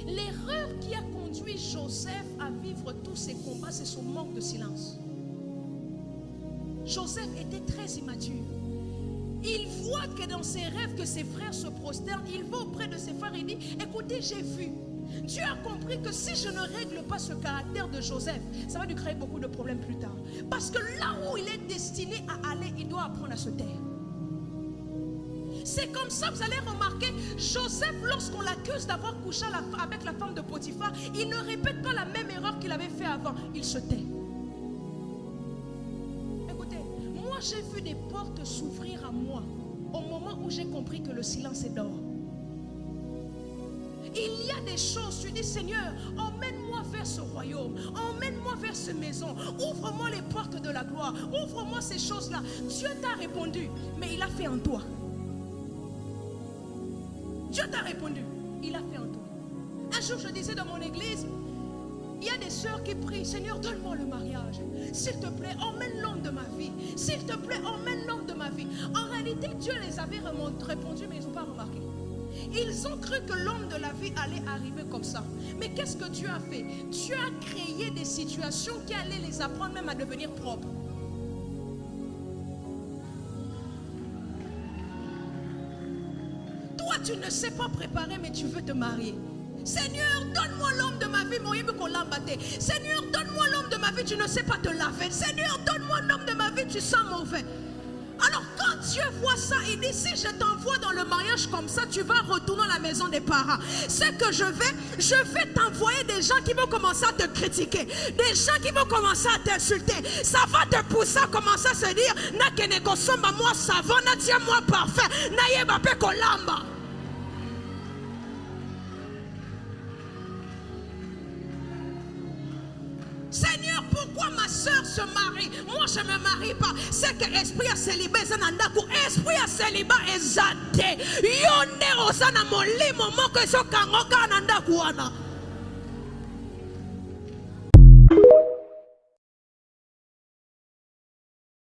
L'erreur qui a conduit Joseph à vivre tous ces combats, c'est son manque de silence. Joseph était très immature. Il voit que dans ses rêves que ses frères se prosternent. Il va auprès de ses frères et dit, écoutez, j'ai vu. Dieu a compris que si je ne règle pas ce caractère de Joseph, ça va lui créer beaucoup de problèmes plus tard. Parce que là où il est destiné à aller, il doit apprendre à se taire. C'est comme ça, vous allez remarquer, Joseph, lorsqu'on l'accuse d'avoir couché avec la femme de Potiphar, il ne répète pas la même erreur qu'il avait fait avant. Il se tait. Écoutez, moi j'ai vu des portes s'ouvrir à moi au moment où j'ai compris que le silence est d'or. Il y a des choses, tu dis, Seigneur, emmène-moi vers ce royaume, emmène-moi vers cette maison, ouvre-moi les portes de la gloire, ouvre-moi ces choses-là. Dieu t'a répondu, mais il a fait en toi. Dieu t'a répondu, il a fait en toi. Un jour, je disais dans mon église, il y a des sœurs qui prient, Seigneur, donne-moi le mariage. S'il te plaît, emmène l'homme de ma vie. S'il te plaît, emmène l'homme de ma vie. En réalité, Dieu les avait répondu, mais ils n'ont pas remarqué. Ils ont cru que l'homme de la vie allait arriver comme ça. Mais qu'est-ce que Dieu a fait? Dieu a créé des situations qui allaient les apprendre même à devenir propres. Toi, tu ne sais pas préparer, mais tu veux te marier. Seigneur, donne-moi l'homme de ma vie, Seigneur, donne-moi l'homme de ma vie, tu ne sais pas te laver. Seigneur, donne-moi l'homme de ma vie, tu sens mauvais. Alors quand Dieu voit ça, il dit, si je t'envoie dans le mariage comme ça, tu vas retourner à la maison des parents. C'est que je vais t'envoyer des gens qui vont commencer à te critiquer, des gens qui vont commencer à t'insulter. Ça va te pousser à commencer à se dire, moi savant, moi parfait, kolamba. Seigneur, pourquoi ma soeur se marie? Moi, je ne me marie pas. C'est que l'esprit a célibat. Esprit a célibat est zate. Yonde osana molimo moko so kangoka nanda kuana.